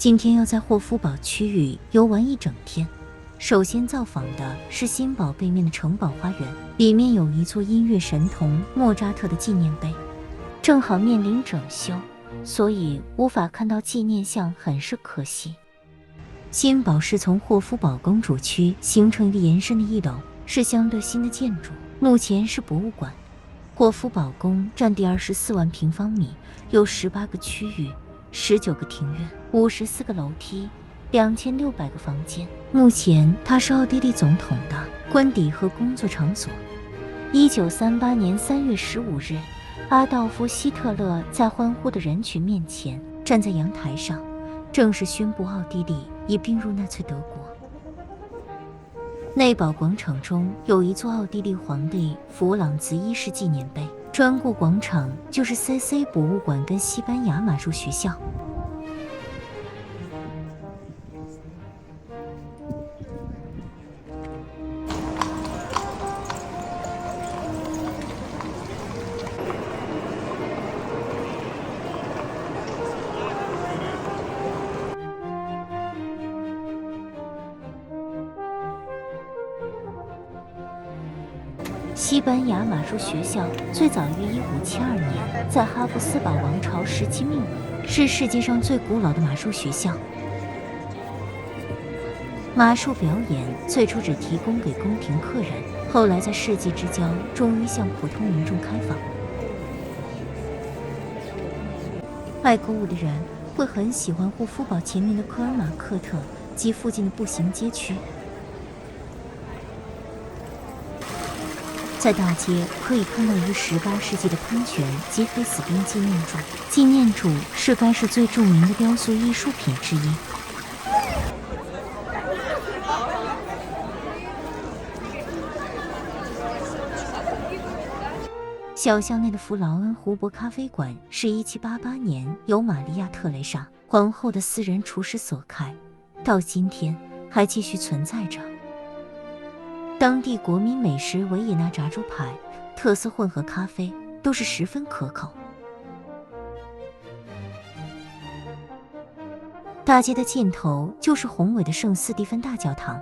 今天要在霍夫堡区域游玩一整天。首先造访的是新堡背面的城堡花园，里面有一座音乐神童莫扎特的纪念碑，正好面临整修，所以无法看到纪念像，很是可惜。新堡是从霍夫堡公主区形成一个延伸的一楼，是相对新的建筑，目前是博物馆。霍夫堡宫占地24万平方米，有18个区域，19个庭院，54个楼梯，2600个房间。目前它是奥地利总统的官邸和工作场所。1938年3月15日，阿道夫·希特勒在欢呼的人群面前站在阳台上，正式宣布奥地利已并入纳粹德国。内堡广场中有一座奥地利皇帝弗朗茨一世纪念碑，穿过广场就是 CC 博物馆跟西班牙马术学校。西班牙马术学校最早于1572年在哈布斯堡王朝时期命名，是世界上最古老的马术学校。马术表演最初只提供给宫廷客人，后来在世纪之交终于向普通民众开放。爱购物的人会很喜欢霍夫堡前面的科尔马克特及附近的步行街区。在大街可以看到一个18世纪的喷泉及黑死病纪念柱，纪念柱是该市最著名的雕塑艺术品之一。小巷内的弗劳恩湖泊咖啡馆是1788年由玛利亚·特蕾莎皇后的私人厨师所开，到今天还继续存在着。当地国民美食维也纳炸猪排、特色混合咖啡都是十分可口。大街的尽头就是宏伟的圣斯蒂芬大教堂。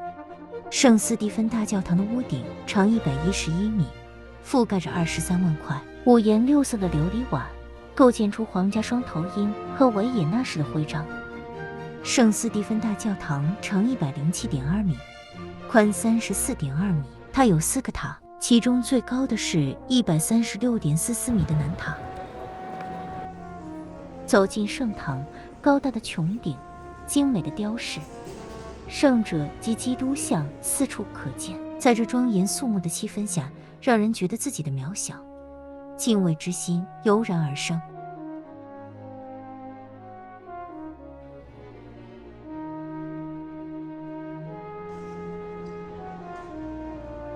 圣斯蒂芬大教堂的屋顶长111米，覆盖着23万块五颜六色的琉璃瓦，构建出皇家双头鹰和维也纳式的徽章。圣斯蒂芬大教堂长107.2米，宽34.2米，它有4个塔，其中最高的是136.44米的南塔。走进圣堂，高大的穹顶，精美的雕饰，圣者及基督像四处可见。在这庄严肃穆的气氛下，让人觉得自己的渺小，敬畏之心油然而生。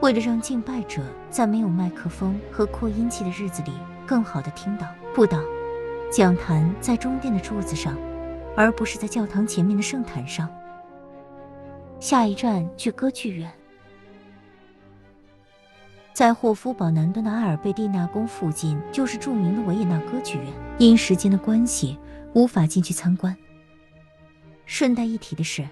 为了让敬拜者在没有麦克风和扩音器的日子里更好地听到布道，讲坛在中殿的柱子上，而不是在教堂前面的圣坛上。下一站去歌剧院。在霍夫堡南端的阿尔贝蒂纳宫附近就是著名的维也纳歌剧院，因时间的关系无法进去参观。顺带一提的是，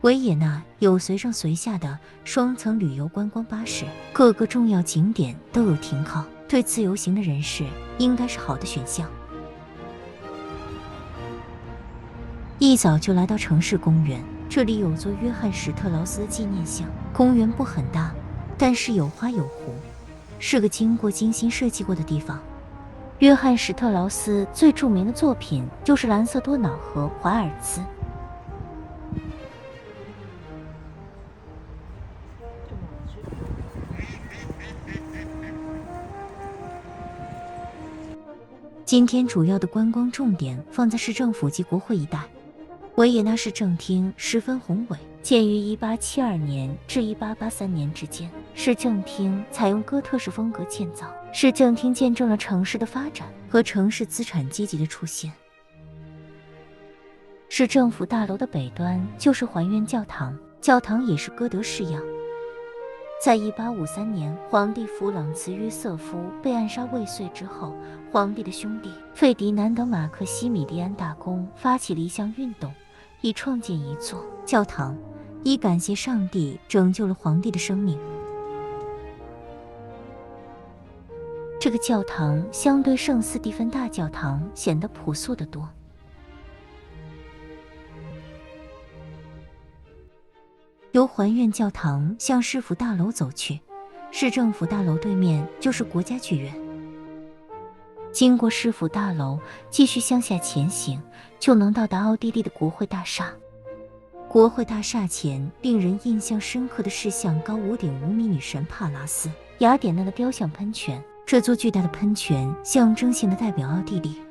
维也纳有随上随下的双层旅游观光巴士，各个重要景点都有停靠，对自由行的人士应该是好的选项。一早就来到城市公园，这里有座约翰·史特劳斯的纪念像。公园不很大，但是有花有湖，是个经过精心设计过的地方。约翰·史特劳斯最著名的作品就是蓝色多瑙河华尔兹。今天主要的观光重点放在市政府及国会一带。维也纳市政厅十分宏伟，建于1872年至1883年之间。市政厅采用哥特式风格建造，市政厅见证了城市的发展和城市资产阶级的出现。市政府大楼的北端就是还原教堂，教堂也是哥德式样。在1853年，皇帝弗朗茨约瑟夫被暗杀未遂之后，皇帝的兄弟费迪南德·马克西米利安大公发起了一项运动，以创建一座教堂，以感谢上帝拯救了皇帝的生命。这个教堂相对圣斯蒂芬大教堂显得朴素得多。由还愿教堂向市府大楼走去，市政府大楼对面就是国家剧院。经过市府大楼，继续向下前行，就能到达奥地利的国会大厦。国会大厦前，令人印象深刻的是像高5.5米女神帕拉斯雅典娜的雕像喷泉。这座巨大的喷泉象征性的代表奥地利。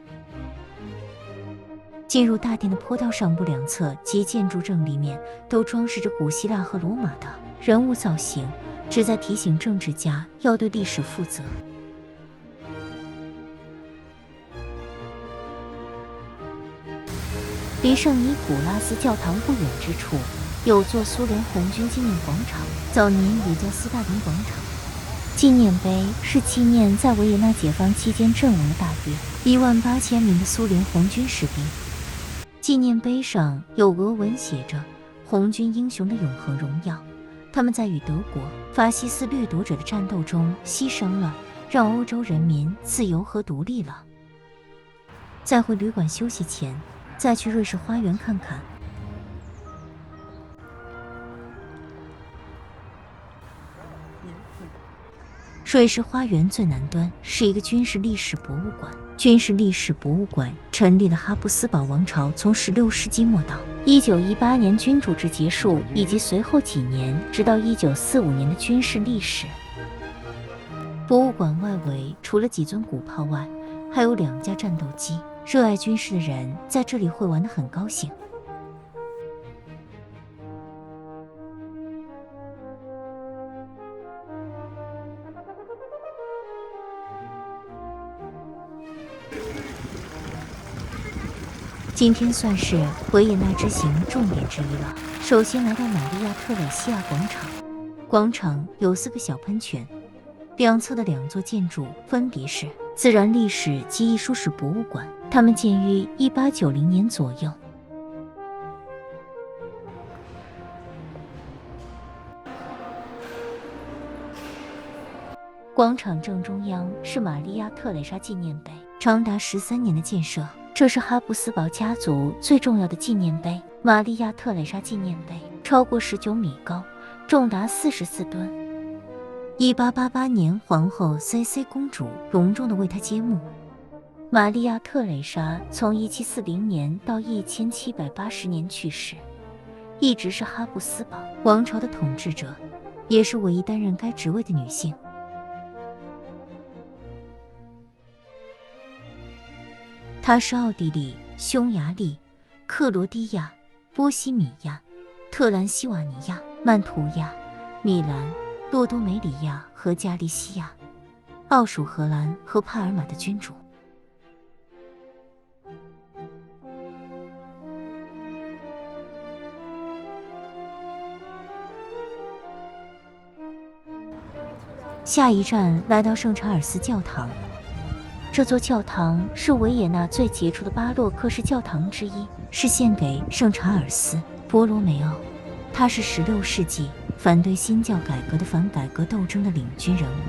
进入大殿的坡道上部两侧及建筑正立面都装饰着古希腊和罗马的人物造型，旨在提醒政治家要对历史负责。离圣尼古拉斯教堂不远之处，有座苏联红军纪念广场，早年也叫斯大林广场。纪念碑是纪念在维也纳解放期间阵亡的大约18000名的苏联红军士兵。纪念碑上有俄文写着“红军英雄的永恒荣耀”，他们在与德国法西斯掠夺者的战斗中牺牲了，让欧洲人民自由和独立了。在回旅馆休息前，再去瑞士花园看看。瑞士花园最南端是一个军事历史博物馆。军事历史博物馆陈列了哈布斯堡王朝从16世纪末到1918年君主制结束，以及随后几年直到1945年的军事历史。博物馆外围除了几尊古炮外，还有2架战斗机。热爱军事的人在这里会玩得很高兴。今天算是维也纳之行重点之一了。首先来到玛利亚特蕾西亚广场，广场有4个小喷泉，两侧的2座建筑分别是自然历史及艺术史博物馆，它们建于1890年左右。广场正中央是玛利亚特蕾莎纪念碑，长达13年的建设。这是哈布斯堡家族最重要的纪念碑——玛利亚特蕾莎纪念碑，超过19米高，重达44吨。1888年，皇后 CC 公主隆重地为她揭幕。玛利亚特蕾莎从1740年到1780年去世，一直是哈布斯堡王朝的统治者，也是唯一担任该职位的女性。她是奥地利、匈牙利、克罗地亚、波西米亚、特兰西瓦尼亚、曼图亚、米兰、洛多梅里亚和加利西亚、奥属荷兰和帕尔马的君主。下一站来到圣查尔斯教堂。这座教堂是维也纳最杰出的巴洛克式教堂之一，是献给圣查尔斯·博罗梅奥。他是16世纪反对新教改革的反改革斗争的领军人物。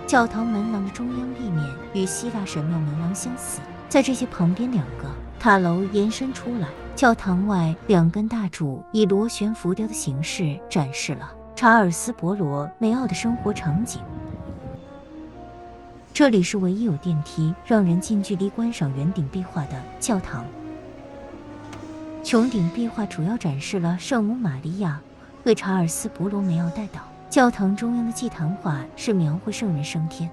教堂门廊的中央立面与希腊神庙门廊相似，在这些旁边2个塔楼延伸出来。教堂外2根大柱以螺旋浮雕的形式展示了查尔斯·博罗梅奥的生活场景。这里是唯一有电梯让人近距离观赏圆顶壁画的教堂。穹顶壁画主要展示了圣母玛利亚为查尔斯·博罗梅奥代祷。教堂中央的祭坛画是描绘圣人升天。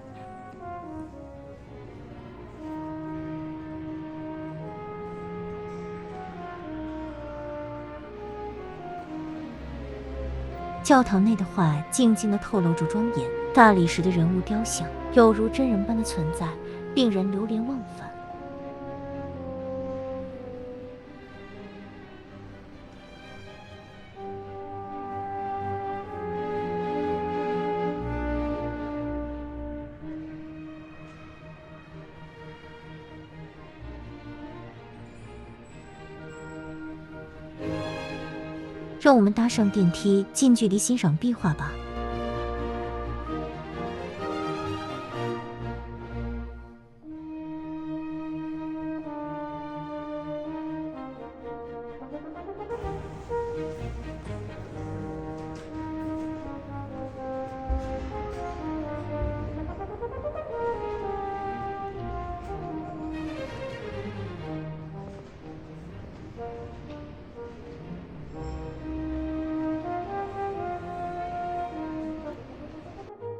教堂内的画静静地透露着庄严大理石的人物雕像，有如真人般的存在，令人流连忘返。让我们搭上电梯，近距离欣赏壁画吧。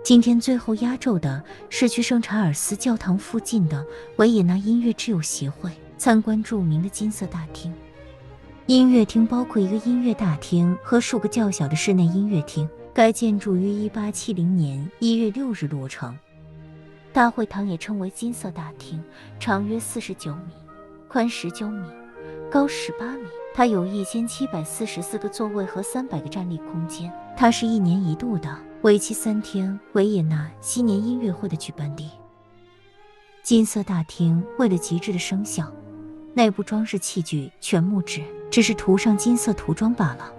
今天最后压轴的是去圣查尔斯教堂附近的维也纳音乐之友协会参观著名的金色大厅。音乐厅包括一个音乐大厅和数个较小的室内音乐厅。该建筑于1870年1月6日落成。大会堂也称为金色大厅，长约49米，宽19米，高18米。它有1744个座位和300个站立空间。它是1年1度的为期3天维也纳新年音乐会的举办地。金色大厅为了极致的声效，内部装饰器具全木质，只是涂上金色涂装罢了。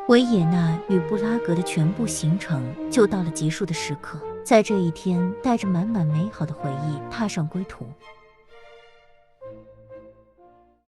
维也纳与布拉格的全部行程就到了结束的时刻，在这一天带着满满美好的回忆踏上归途。